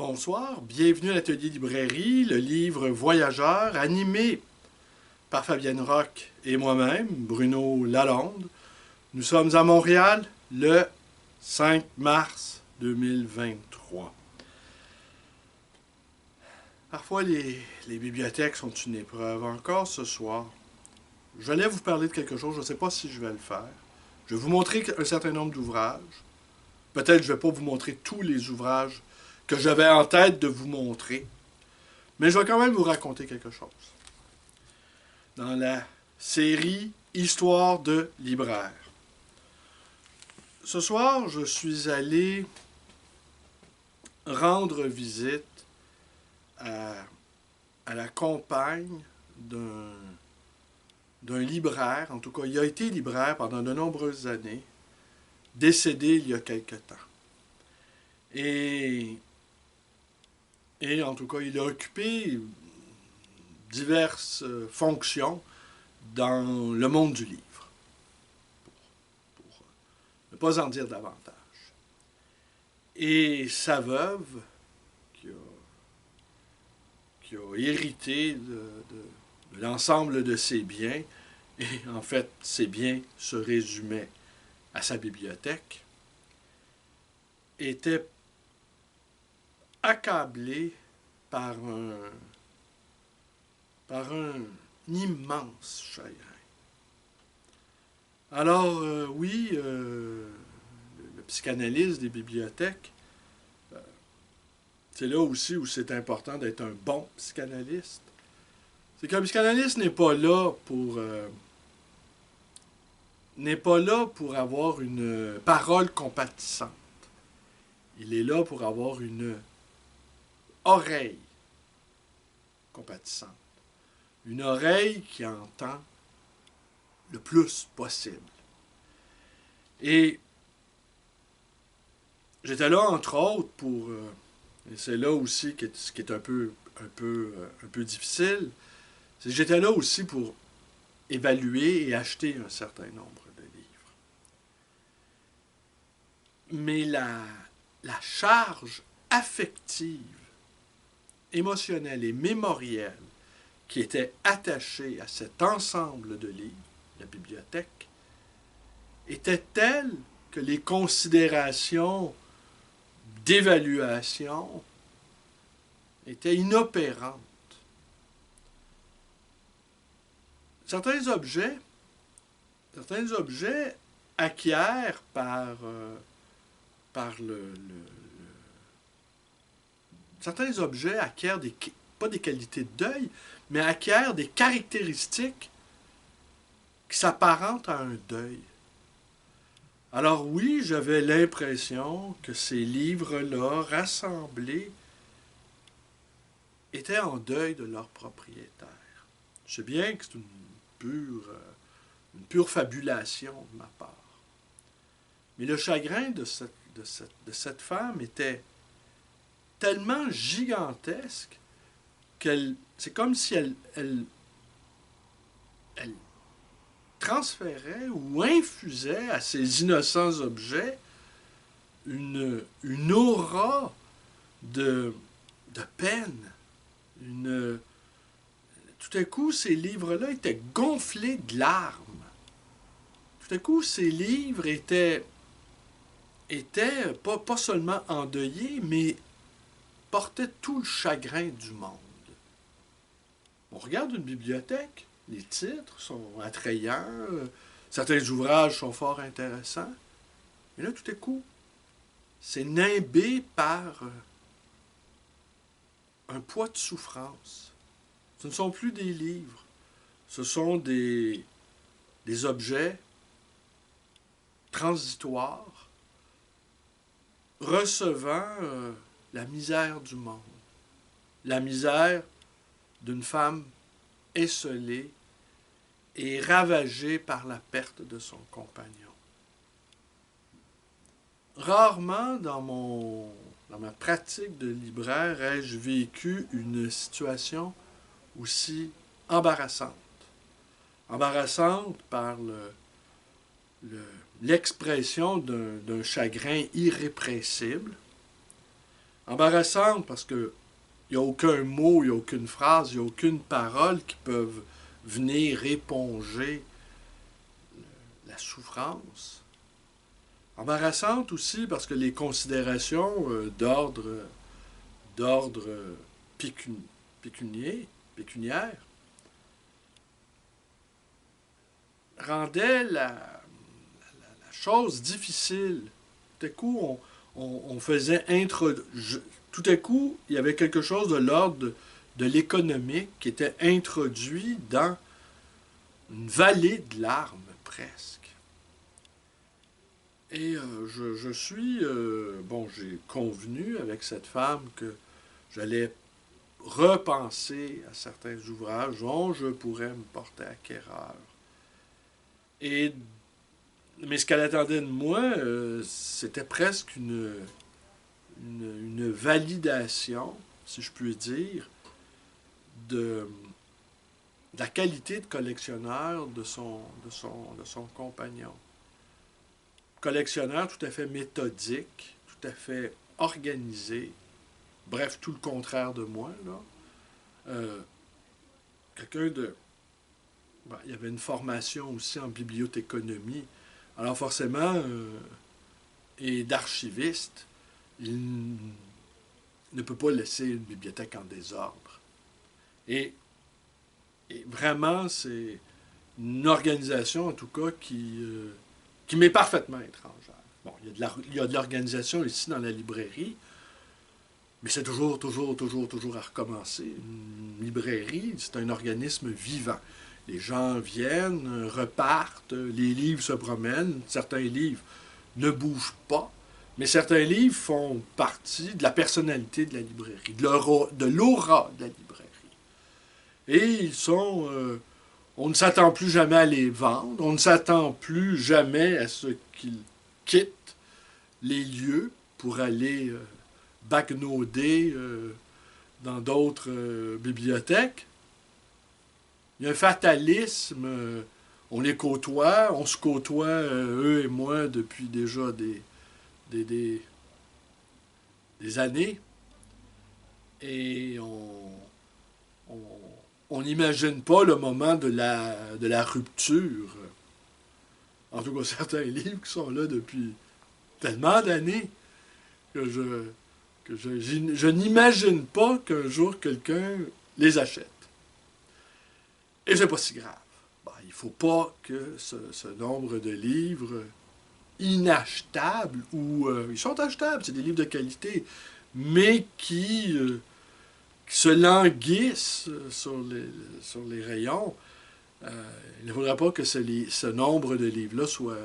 Bonsoir, bienvenue à l'Atelier Librairie, le livre Voyageur, animé par Fabienne Roch et moi-même, Bruno Lalonde. Nous sommes à Montréal le 5 mars 2023. Parfois, les bibliothèques sont une épreuve. Encore ce soir, j'allais vous parler de quelque chose, je ne sais pas si je vais le faire. Je vais vous montrer un certain nombre d'ouvrages. Peut-être que je ne vais pas vous montrer tous les ouvrages que j'avais en tête de vous montrer. Mais je vais quand même vous raconter quelque chose. Dans la série Histoire de libraire. Ce soir, je suis allé rendre visite à la compagne d'un libraire. En tout cas, il a été libraire pendant de nombreuses années, décédé il y a quelque temps. Et en tout cas, il a occupé diverses fonctions dans le monde du livre, pour ne pas en dire davantage. Et sa veuve, qui a hérité de l'ensemble de ses biens, et en fait, ses biens se résumaient à sa bibliothèque, était accablée par un immense chagrin. Alors, oui, le psychanalyse des bibliothèques, c'est là aussi où c'est important d'être un bon psychanalyste. C'est qu'un psychanalyste n'est pas là pour avoir une parole compatissante. Il est là pour avoir une oreille compatissante. Une oreille qui entend le plus possible. Et j'étais là, entre autres, pour... et c'est là aussi ce qui est un peu difficile, c'est que j'étais là aussi pour évaluer et acheter un certain nombre de livres. Mais la charge affective, émotionnelle et mémorielle qui était attachée à cet ensemble de livres, la bibliothèque, était telle que les considérations d'évaluation étaient inopérantes. Certains objets acquièrent certains objets acquièrent pas des qualités de deuil, mais acquièrent des caractéristiques qui s'apparentent à un deuil. Alors oui, j'avais l'impression que ces livres-là, rassemblés, étaient en deuil de leur propriétaire. Je sais bien que c'est une pure fabulation de ma part. Mais le chagrin de cette femme était tellement gigantesque c'est comme si elle transférait ou infusait à ces innocents objets une aura de peine. Tout à coup, ces livres-là étaient gonflés de larmes. Tout à coup, ces livres étaient pas seulement endeuillés, mais portaient tout le chagrin du monde. On regarde une bibliothèque, les titres sont attrayants, certains ouvrages sont fort intéressants, mais là, tout à coup, c'est nimbé par un poids de souffrance. Ce ne sont plus des livres, ce sont des objets transitoires recevant la misère du monde, la misère d'une femme esseulée et ravagée par la perte de son compagnon. Rarement dans ma pratique de libraire ai-je vécu une situation aussi embarrassante. Embarrassante par l'expression d'un chagrin irrépressible, Embarrassante parce que il n'y a aucun mot, il n'y a aucune phrase, il n'y a aucune parole qui peuvent venir éponger la souffrance. Embarrassante aussi parce que les considérations d'ordre pécun, pécunier, pécuniaire rendaient la chose difficile. Tout à coup, on faisait tout à coup, il y avait quelque chose de l'ordre de l'économique qui était introduit dans une vallée de larmes, presque. Et je suis... bon, j'ai convenu avec cette femme que j'allais repenser à certains ouvrages dont je pourrais me porter acquéreur. Et, mais ce qu'elle attendait de moi, c'était presque une validation, si je puis dire, de la qualité de collectionneur de son compagnon. Collectionneur tout à fait méthodique, tout à fait organisé, bref, tout le contraire de moi, là. Quelqu'un de... Ben, il y avait une formation aussi en bibliothéconomie. Alors forcément, et d'archiviste, il ne peut pas laisser une bibliothèque en désordre. Et, et vraiment, c'est une organisation, en tout cas, qui m'est parfaitement étrangère. Bon, il y a de l'organisation ici dans la librairie, mais c'est toujours à recommencer. Une librairie, c'est un organisme vivant. Les gens viennent, repartent, les livres se promènent, certains livres ne bougent pas, mais certains livres font partie de la personnalité de la librairie, de l'aura de la librairie. Et ils sont... on ne s'attend plus jamais à les vendre, on ne s'attend plus jamais à ce qu'ils quittent les lieux pour aller backnoder dans d'autres bibliothèques. Il y a un fatalisme, on les côtoie, on se côtoie, eux et moi, depuis déjà des, des, des années, et on n'imagine pas le moment de la rupture. En tout cas, certains livres qui sont là depuis tellement d'années que je n'imagine pas qu'un jour quelqu'un les achète. Et c'est pas si grave. Ben, il ne faut pas que ce nombre de livres inachetables, ou ils sont achetables, c'est des livres de qualité, mais qui se languissent sur les rayons, il ne faudrait pas que ce nombre de livres-là soit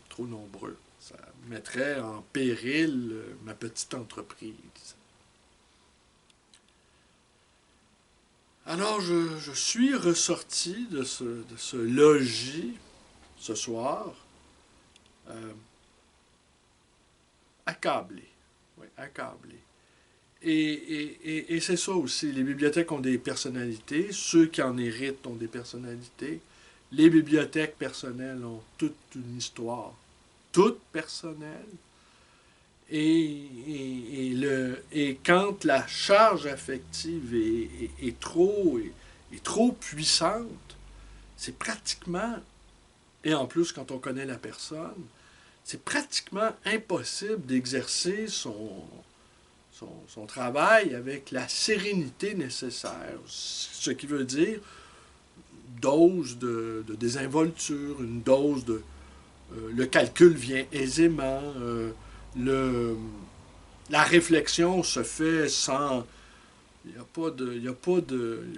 trop nombreux. Ça mettrait en péril ma petite entreprise. Alors, je suis ressorti de ce logis ce soir, accablé. Oui, accablé. Et c'est ça aussi, les bibliothèques ont des personnalités, ceux qui en héritent ont des personnalités, les bibliothèques personnelles ont toute une histoire, toute personnelle, et quand la charge affective est trop puissante, c'est pratiquement, et en plus quand on connaît la personne, c'est pratiquement impossible d'exercer son travail avec la sérénité nécessaire. Ce qui veut dire dose de désinvolture, une dose de... le calcul vient aisément, la réflexion se fait sans... Il n'y a pas de... Il y a pas de... Il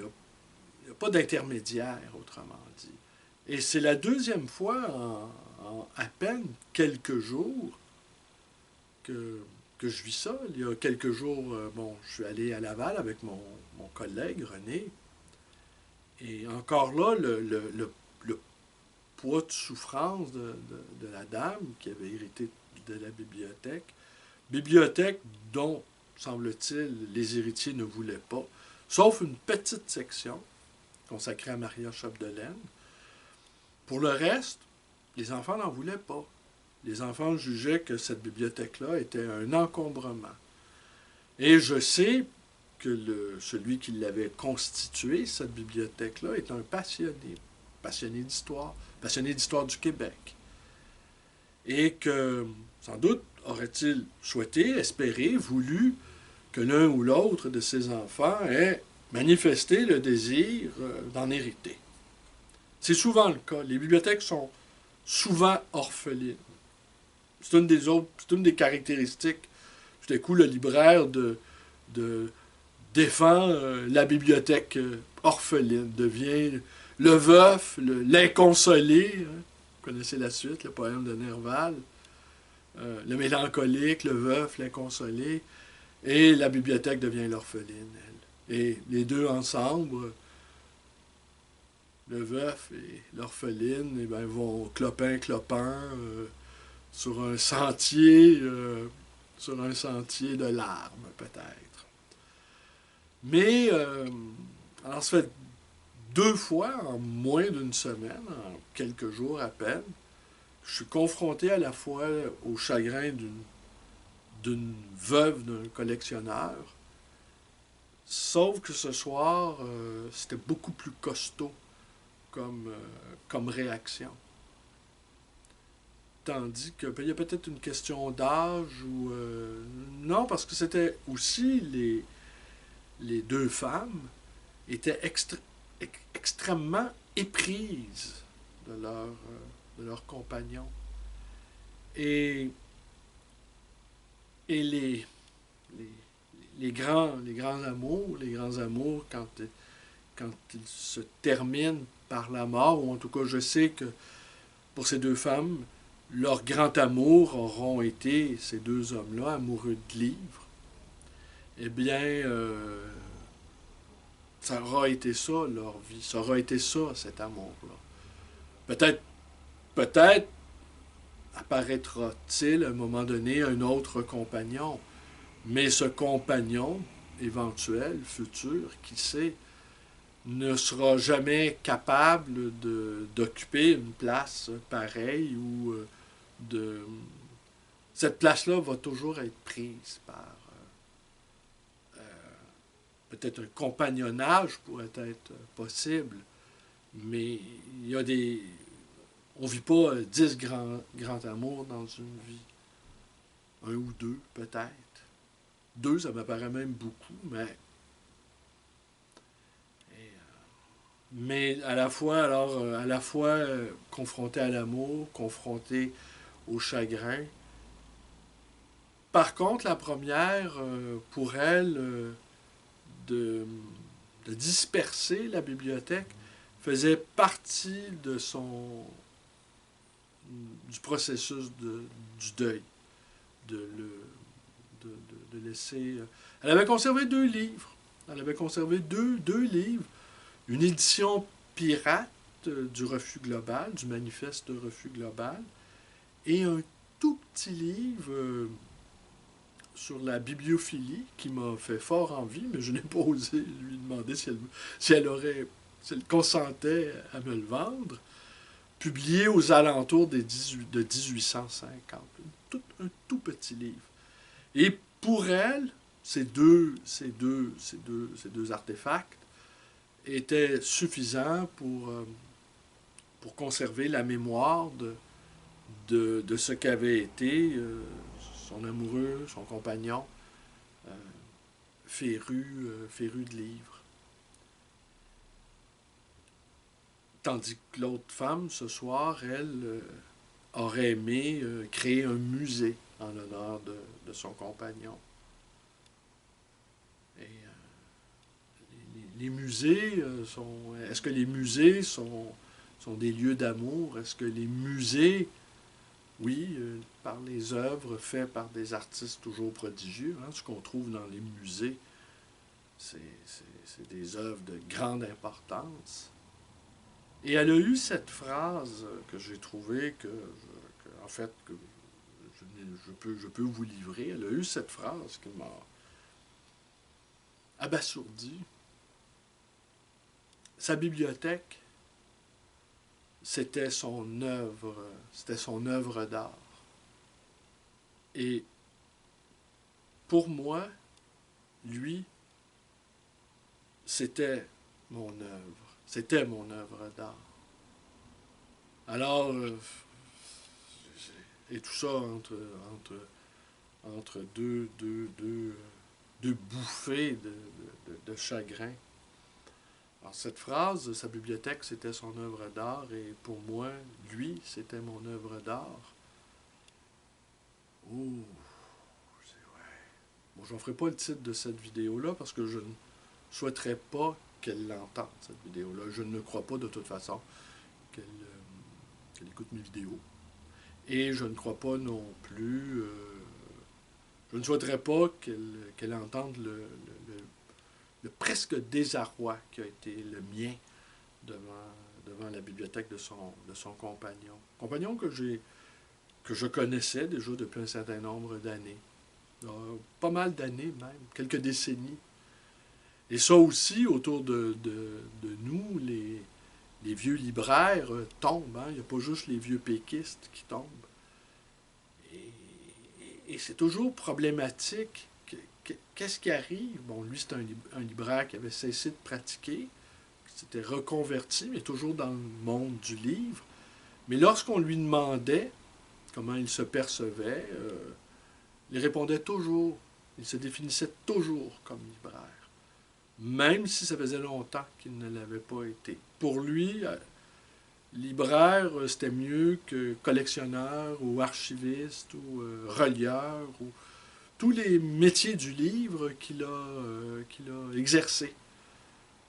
y a pas d'intermédiaire, autrement dit. Et c'est la deuxième fois en à peine quelques jours que je vis ça. Il y a quelques jours, bon, je suis allé à Laval avec mon collègue René. Et encore là, le poids de souffrance de la dame qui avait hérité de la bibliothèque. Bibliothèque dont, semble-t-il, les héritiers ne voulaient pas, sauf une petite section consacrée à Maria Chapdelaine. Pour le reste, les enfants n'en voulaient pas. Les enfants jugeaient que cette bibliothèque-là était un encombrement. Et je sais que celui qui l'avait constitué, cette bibliothèque-là, est un passionné d'histoire du Québec. Et que, sans doute, aurait-il souhaité, espéré, voulu que l'un ou l'autre de ses enfants ait manifesté le désir d'en hériter. C'est souvent le cas. Les bibliothèques sont souvent orphelines. C'est une des caractéristiques. Tout à coup, le libraire de défend la bibliothèque orpheline, devient le veuf, l'inconsolé. Hein. Vous connaissez la suite, le poème de Nerval. Le mélancolique, le veuf, l'inconsolé. Et la bibliothèque devient l'orpheline, elle. Et les deux ensemble, le veuf et l'orpheline, eh ben, vont clopin-clopin sur un sentier de larmes, peut-être. Mais, alors ça fait 2 fois en moins d'une semaine, en quelques jours à peine, je suis confronté à la fois au chagrin d'une veuve d'un collectionneur, sauf que ce soir, c'était beaucoup plus costaud comme réaction. Tandis que il y a peut-être une question d'âge ou non, parce que c'était aussi les deux femmes étaient extrêmement éprises de leur compagnon. Et, et les, les grands amours, quand ils se terminent par la mort, ou en tout cas je sais que pour ces deux femmes, leur grand amour auront été ces deux hommes-là, amoureux de livres, eh bien, ça aura été ça leur vie, ça aura été ça cet amour-là. Peut-être, peut-être apparaîtra-t-il à un moment donné un autre compagnon, mais ce compagnon éventuel, futur, qui sait, ne sera jamais capable d'occuper une place pareille ou de... Cette place-là va toujours être prise par peut-être un compagnonnage pourrait être possible, mais il y a des... On ne vit pas 10 grands amours dans une vie. Un ou deux, peut-être. Deux, ça me paraît même beaucoup, mais à la fois, alors, à la fois confronté à l'amour, confronté au chagrin. Par contre, la première, pour elle, de, de disperser la bibliothèque faisait partie du processus du deuil, de, le, de laisser... Elle avait conservé 2 livres. Elle avait conservé deux livres. Une édition pirate du refus global, du manifeste de refus global, et un tout petit livre sur la bibliophilie qui m'a fait fort envie, mais je n'ai pas osé lui demander si elle consentait à me le vendre, publié aux alentours de 1850. Un tout petit livre. Et pour elle, ces deux artefacts étaient suffisants pour conserver la mémoire de ce qu'avait été son amoureux, son compagnon, euh, féru de livres. Tandis que l'autre femme, ce soir, elle aurait aimé créer un musée en l'honneur de son compagnon. Et les musées sont... Est-ce que les musées sont des lieux d'amour? Est-ce que les musées, oui, par les œuvres faites par des artistes toujours prodigieux, hein, ce qu'on trouve dans les musées, c'est des œuvres de grande importance. Et elle a eu cette phrase que j'ai trouvée en fait, que je peux vous livrer. Elle a eu cette phrase qui m'a abasourdi. Sa bibliothèque, c'était son œuvre d'art. Et pour moi, lui, c'était mon œuvre. C'était mon œuvre d'art. Alors, et tout ça entre deux bouffées de chagrin. Alors, cette phrase, sa bibliothèque, c'était son œuvre d'art, et pour moi, lui, c'était mon œuvre d'art. Oh, c'est vrai. Bon, je n'en ferai pas le titre de cette vidéo-là parce que je ne souhaiterais pas qu'elle l'entende, cette vidéo-là. Je ne crois pas de toute façon qu'elle écoute mes vidéos. Et je ne crois pas non plus, je ne souhaiterais pas qu'elle entende le presque désarroi qui a été le mien devant la bibliothèque de son compagnon. Compagnon que je connaissais déjà depuis un certain nombre d'années. Pas mal d'années même, quelques décennies. Et ça aussi, autour de nous, les vieux libraires tombent. Hein? Il n'y a pas juste les vieux péquistes qui tombent. Et c'est toujours problématique. Qu'est-ce qui arrive? Bon, lui, c'est un libraire qui avait cessé de pratiquer, qui s'était reconverti, mais toujours dans le monde du livre. Mais lorsqu'on lui demandait comment il se percevait, il répondait toujours. Il se définissait toujours comme libraire. Même si ça faisait longtemps qu'il ne l'avait pas été. Pour lui, libraire, c'était mieux que collectionneur ou archiviste ou relieur ou tous les métiers du livre qu'il a exercés.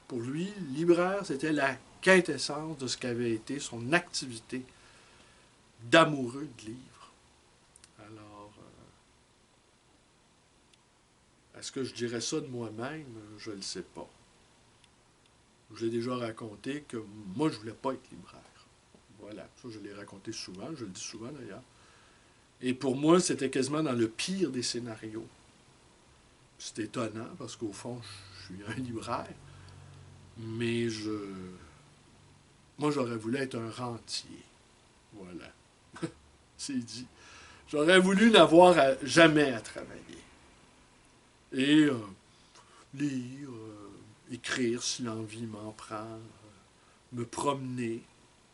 Pour lui, libraire, c'était la quintessence de ce qu'avait été son activité d'amoureux de livres. Alors, est-ce que je dirais ça de moi-même? Je ne le sais pas. Je vous ai déjà raconté que moi, je ne voulais pas être libraire. Voilà, ça je l'ai raconté souvent, je le dis souvent d'ailleurs. Et pour moi, c'était quasiment dans le pire des scénarios. C'est étonnant parce qu'au fond, je suis un libraire, mais moi j'aurais voulu être un rentier. Voilà, c'est dit. J'aurais voulu n'avoir jamais à travailler. Et lire, écrire si l'envie m'en prend, me promener.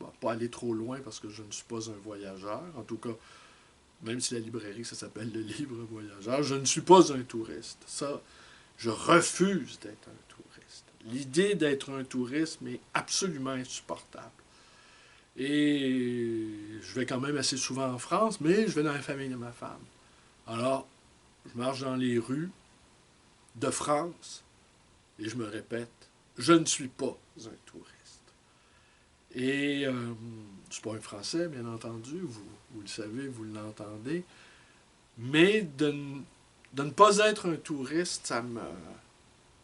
Bon, pas aller trop loin parce que je ne suis pas un voyageur. En tout cas, même si la librairie, ça s'appelle le livre voyageur, je ne suis pas un touriste. Ça, je refuse d'être un touriste. L'idée d'être un touriste m'est absolument insupportable. Et je vais quand même assez souvent en France, mais je vais dans la famille de ma femme. Alors, je marche dans les rues de France et je me répète, je ne suis pas un touriste. Et je ne suis pas un Français, bien entendu, vous le savez, vous l'entendez, mais de ne pas être un touriste, ça me...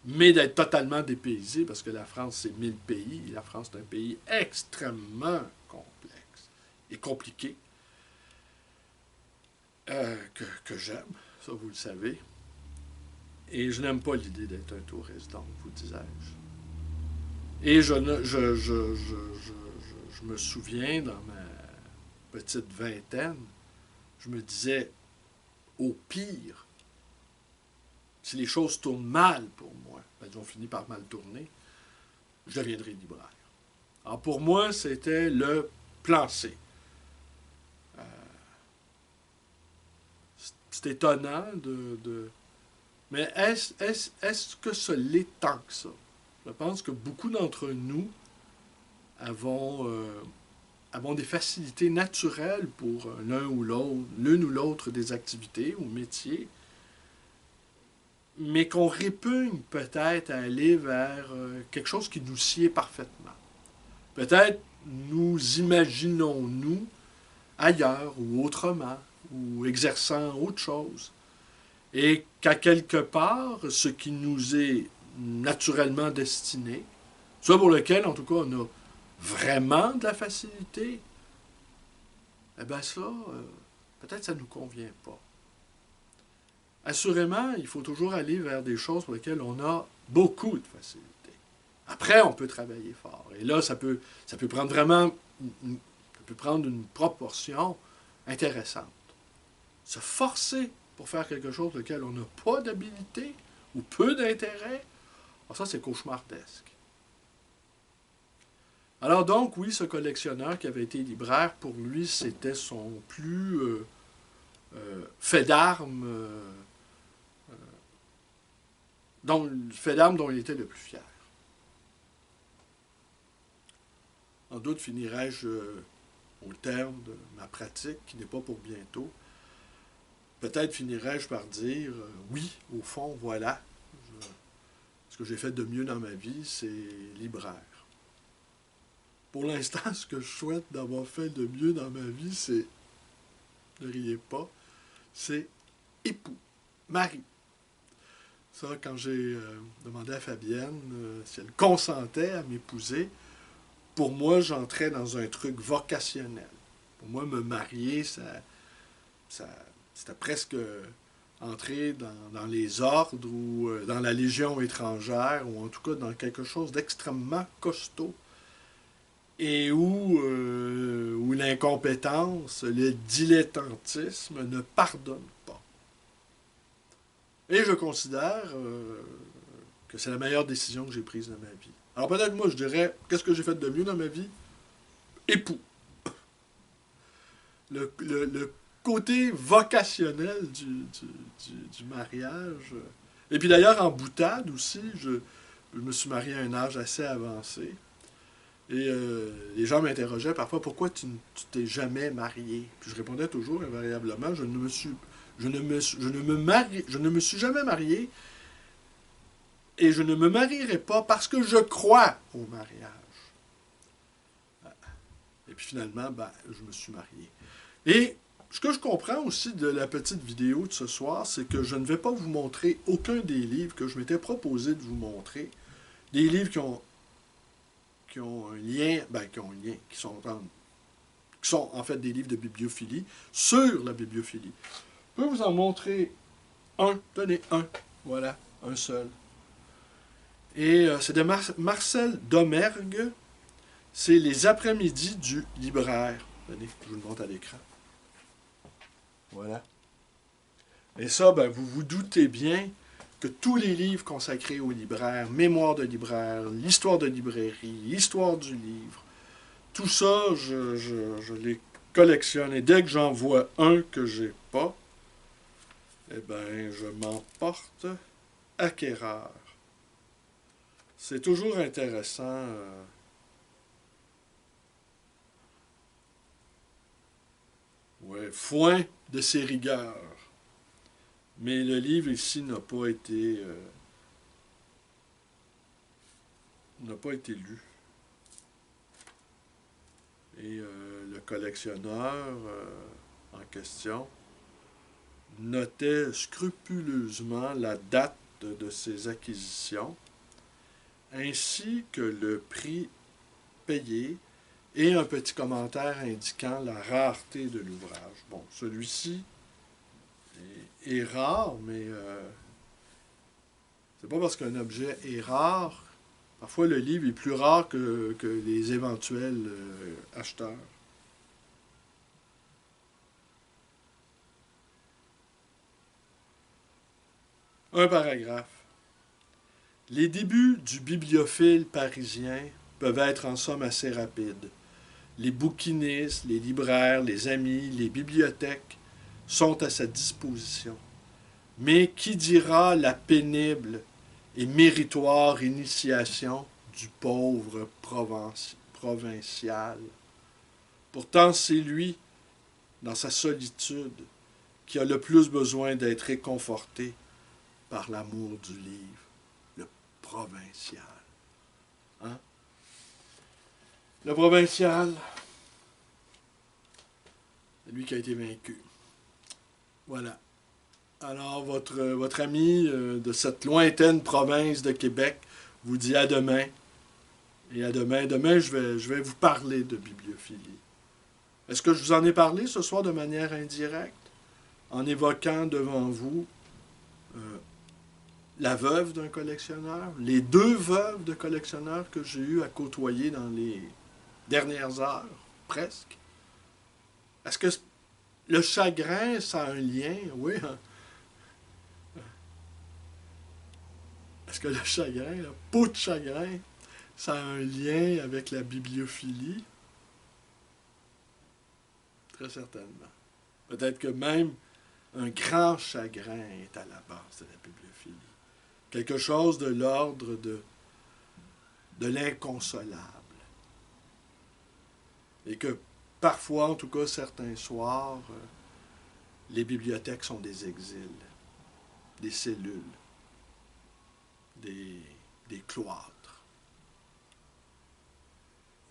Mais d'être totalement dépaysé, parce que la France, c'est 1000 pays, la France, c'est un pays extrêmement complexe et compliqué, que j'aime, ça vous le savez. Et je n'aime pas l'idée d'être un touriste, donc, vous disais-je. Et je me souviens, dans ma petite vingtaine, je me disais, au pire, si les choses tournent mal pour moi, ben, elles ont fini par mal tourner, je deviendrai libraire. Alors pour moi, c'était le plan C. C'est étonnant mais est-ce que ça l'est tant que ça? Je pense que beaucoup d'entre nous avons des facilités naturelles pour l'une ou l'autre des activités ou métiers, mais qu'on répugne peut-être à aller vers quelque chose qui nous sied parfaitement. Peut-être nous imaginons-nous ailleurs ou autrement, ou exerçant autre chose. Et qu'à quelque part, ce qui nous est naturellement destiné, soit pour lequel, en tout cas, on a vraiment de la facilité, eh bien ça, peut-être ça ne nous convient pas. Assurément, il faut toujours aller vers des choses pour lesquelles on a beaucoup de facilité. Après, on peut travailler fort. Et là, ça peut prendre vraiment une proportion intéressante. Se forcer pour faire quelque chose pour lequel on n'a pas d'habilité ou peu d'intérêt, alors ça c'est cauchemardesque. Alors donc, oui, ce collectionneur qui avait été libraire, pour lui, c'était son plus fait d'armes, fait d'armes dont il était le plus fier. En doute finirai-je au terme de ma pratique, qui n'est pas pour bientôt. Peut-être finirai-je par dire, oui, au fond, voilà, ce que j'ai fait de mieux dans ma vie, c'est libraire. Pour l'instant, ce que je souhaite d'avoir fait de mieux dans ma vie, c'est, ne riez pas, c'est époux, mari. Ça, quand j'ai demandé à Fabienne si elle consentait à m'épouser, pour moi, j'entrais dans un truc vocationnel. Pour moi, me marier, c'était presque entrer dans les ordres ou dans la Légion étrangère, ou en tout cas dans quelque chose d'extrêmement costaud, et où l'incompétence, le dilettantisme ne pardonnent pas. Et je considère que c'est la meilleure décision que j'ai prise de ma vie. Alors peut-être moi je dirais, qu'est-ce que j'ai fait de mieux dans ma vie? Époux. Le côté vocationnel du mariage. Et puis d'ailleurs, en boutade aussi, je me suis marié à un âge assez avancé. Et les gens m'interrogeaient parfois, pourquoi tu t'es jamais marié? Puis je répondais toujours invariablement, je ne me suis jamais marié et je ne me marierai pas parce que je crois au mariage. Et puis finalement, je me suis marié. Et ce que je comprends aussi de la petite vidéo de ce soir, c'est que je ne vais pas vous montrer aucun des livres que je m'étais proposé de vous montrer. Des livres qui ont un lien, qui sont en fait des livres de bibliophilie, sur la bibliophilie. Je peux vous en montrer un, tenez, un, voilà, un seul. Et c'est de Marcel Domergue, c'est Les après-midi du libraire. Tenez, je vous le montre à l'écran. Voilà. Et ça, vous vous doutez bien que tous les livres consacrés aux libraires, Mémoire de libraire, l'histoire de librairie, l'histoire du livre, tout ça, je les collectionne. Et dès que j'en vois un que j'ai pas, eh bien, je m'emporte acquéreur. C'est toujours intéressant. Ouais, foin de ses rigueurs. Mais le livre ici n'a pas été lu. Et le collectionneur en question notait scrupuleusement la date de ses acquisitions, ainsi que le prix payé et un petit commentaire indiquant la rareté de l'ouvrage. Bon, celui-ci est rare, mais c'est pas parce qu'un objet est rare. Parfois, le livre est plus rare que les éventuels acheteurs. Un paragraphe. Les débuts du bibliophile parisien peuvent être en somme assez rapides. Les bouquinistes, les libraires, les amis, les bibliothèques sont à sa disposition. Mais qui dira la pénible et méritoire initiation du pauvre provincial? Pourtant, c'est lui, dans sa solitude, qui a le plus besoin d'être réconforté par l'amour du livre, le provincial. Hein? Le provincial, c'est lui qui a été vaincu. Voilà. Alors, votre ami de cette lointaine province de Québec vous dit à demain. Et à demain. Demain, je vais vous parler de bibliophilie. Est-ce que je vous en ai parlé ce soir de manière indirecte, en évoquant devant vous la veuve d'un collectionneur, les deux veuves de collectionneurs que j'ai eu à côtoyer dans les dernières heures, presque? Est-ce que le chagrin, ça a un lien? Oui. Est-ce que le chagrin, la peau de chagrin, ça a un lien avec la bibliophilie? Très certainement. Peut-être que même un grand chagrin est à la base de la bibliophilie. Quelque chose de l'ordre de l'inconsolable. Et que parfois, en tout cas certains soirs, les bibliothèques sont des exils, des cellules, des cloîtres,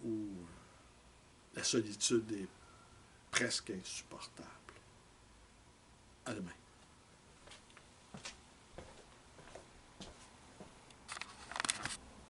où la solitude est presque insupportable. À demain.